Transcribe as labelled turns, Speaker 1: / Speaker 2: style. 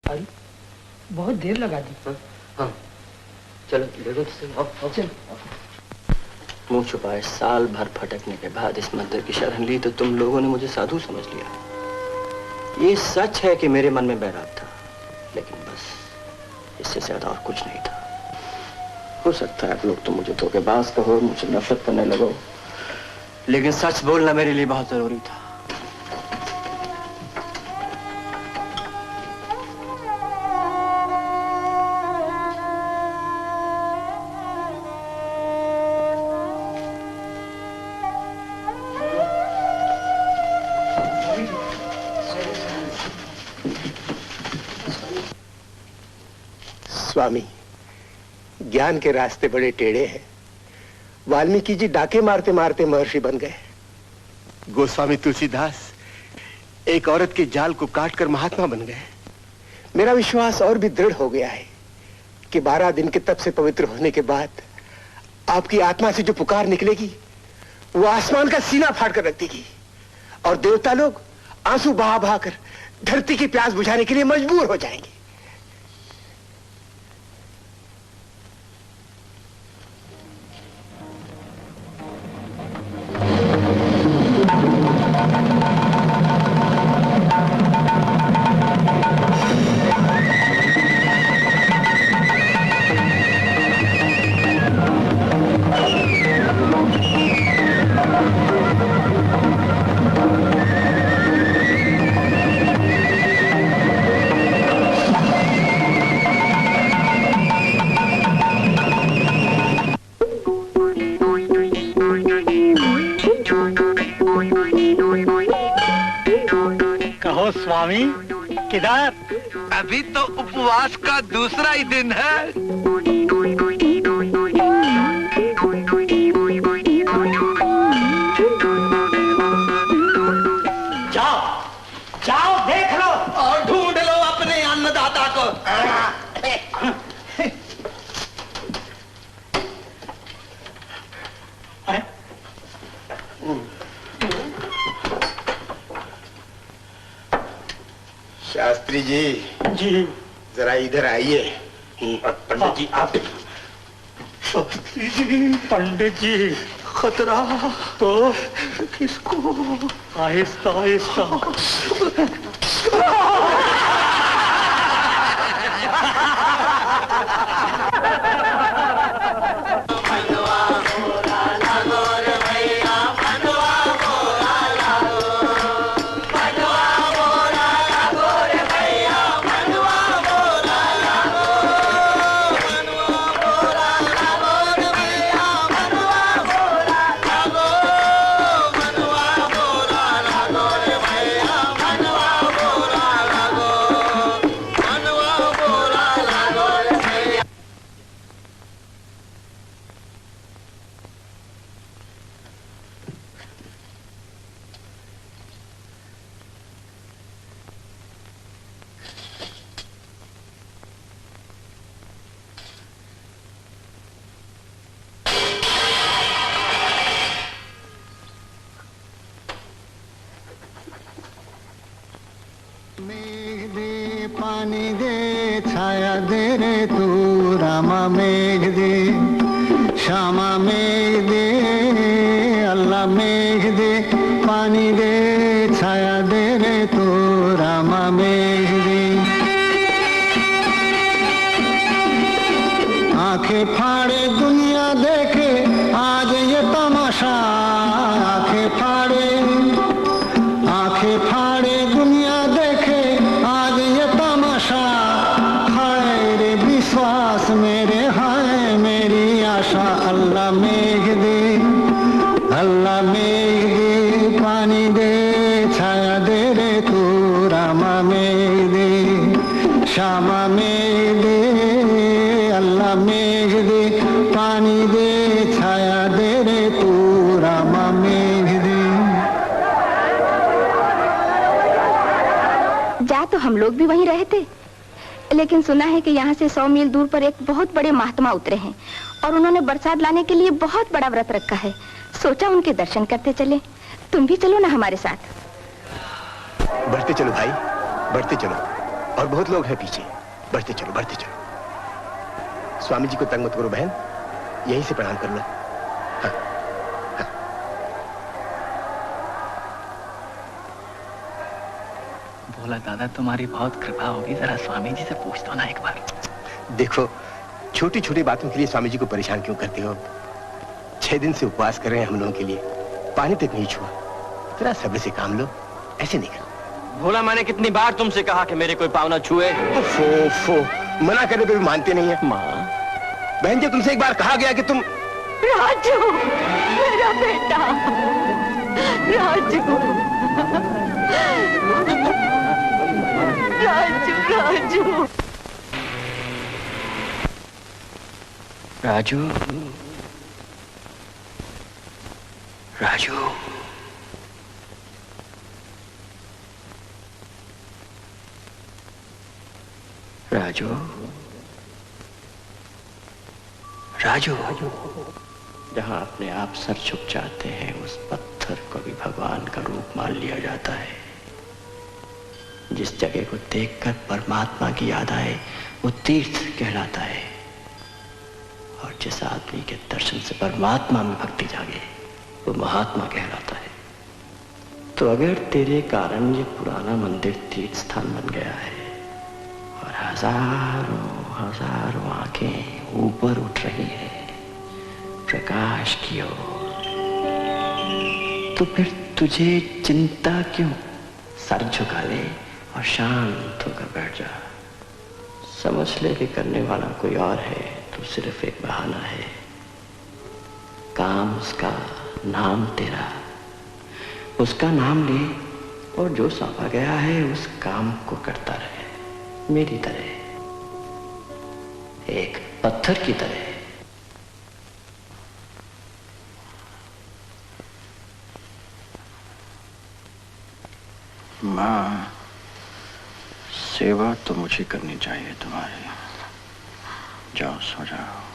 Speaker 1: अरे बहुत देर लगा दी।
Speaker 2: हाँ चलो देखो तो सही। आओ
Speaker 1: चल।
Speaker 2: मुंह छुपाए साल भर भटकने के बाद इस मंदिर की शरण ली तो तुम लोगों ने मुझे साधु समझ लिया। ये सच है कि मेरे मन में बैराग था, लेकिन बस इससे ज्यादा और कुछ नहीं था। हो सकता है आप लोग तो मुझे धोखेबाज कहो, मुझे नफरत करने लगो, लेकिन सच बोलना मेरे लिए बहुत जरूरी था।
Speaker 3: स्वामी, ज्ञान के रास्ते बड़े टेढ़े हैं। वाल्मीकि जी डाके मारते मारते महर्षि बन गए। गोस्वामी तुलसीदास एक औरत के जाल को काटकर महात्मा बन गए। मेरा विश्वास और भी दृढ़ हो गया है कि 12 दिन के तप से पवित्र होने के बाद आपकी आत्मा से जो पुकार निकलेगी वो आसमान का सीना फाड़ कर रख देगी और देवता लोग आंसू बहा बहा कर धरती की प्यास बुझाने के लिए मजबूर हो जाएंगे।
Speaker 4: स्वामी किधर?
Speaker 5: अभी तो उपवास का दूसरा ही दिन है।
Speaker 4: जाओ जाओ देख लो
Speaker 5: और ढूंढ लो अपने अन्नदाता को।
Speaker 3: शास्त्री जी
Speaker 4: जी
Speaker 3: जरा इधर आइए।
Speaker 4: पंडित जी आप। शास्त्री जी पंडित जी खतरा तो किसको? आहिस्ता आहिस्ता।
Speaker 6: पानी दे छाया दे रे तू रामा मेघ दे श्यामा मेघ दे अल्लाह मेघ दे पानी दे छाया दे रे तू रामा मेघ दे। आंखें फाड़े दुनिया देखे आज ये तमाशा। आंखें फाड़े दुनिया देखे आज ये तमाशा। हाय रे विश्वास मेरे हाय मेरी आशा। अल्लाह मेघ दे अल्लाह मेघ दे पानी दे छाया दे रे तू रामा मेघ दे श्यामा मेघ दे अल्लाह मेघ दे पानी दे छाया दे रे तू रामा मेघ दे।
Speaker 7: जा तो हम लोग भी वहीं रहे थे, लेकिन सुना है कि यहाँ से 100 मील दूर पर एक बहुत बड़े महात्मा उतरे हैं और उन्होंने बरसात लाने के लिए बहुत बड़ा व्रत रखा है। सोचा उनके दर्शन करते चले। तुम भी चलो ना हमारे साथ।
Speaker 3: बढ़ते चलो भाई बढ़ते चलो। और बहुत लोग हैं पीछे। बढ़ते चलो, बढ़ते चलो। स्वामी जी को तंग मत करो बहन, यहीं से प्रणाम कर लो। हाँ, हाँ।
Speaker 2: बोला दादा तुम्हारी बहुत कृपा होगी, जरा स्वामी जी से पूछ दो ना एक बार।
Speaker 3: देखो, छोटी छोटी बातों के लिए स्वामी जी को परेशान क्यों करते हो? 6 दिन से उपवास कर रहे हैं हम लोगों के लिए, पानी तक नहीं छुआ। जरा सब्र से काम लो, ऐसे नहीं करो।
Speaker 2: भोला, मैंने कितनी बार तुमसे कहा कि मेरे कोई पाँव ना छुए।
Speaker 3: फो मना करने पे भी मानते नहीं है।
Speaker 2: माँ,
Speaker 3: बहन जी, तुमसे एक बार कहा गया कि तुम।
Speaker 7: राजू, मेरा बेटा राजू, राजू, राजू, राजू, राजू, राजू, राजू। जहां अपने आप सर झुक जाते हैं, उस पत्थर को भी भगवान का रूप मान लिया जाता है। जिस जगह को देखकर परमात्मा की याद आए, वो तीर्थ कहलाता है। और जिस आदमी के दर्शन से परमात्मा में भक्ति जागे, वो महात्मा कहलाता है। तो अगर तेरे कारण ये पुराना मंदिर तीर्थ स्थान बन गया है और हजारों हजारों आंखें ऊपर उठ रही हैं प्रकाश की ओर, तो फिर तुझे चिंता क्यों? सर झुका ले और शांत होकर बैठ जा। समझ ले कि करने वाला कोई और है, तो सिर्फ एक बहाना है। काम उसका, नाम तेरा। उसका नाम ले और जो सौंपा गया है उस काम को करता रहे, मेरी तरह, एक पत्थर की तरह।
Speaker 2: माँ, सेवा तो मुझे करनी चाहिए तुम्हारी। जाओ, सो जाओ।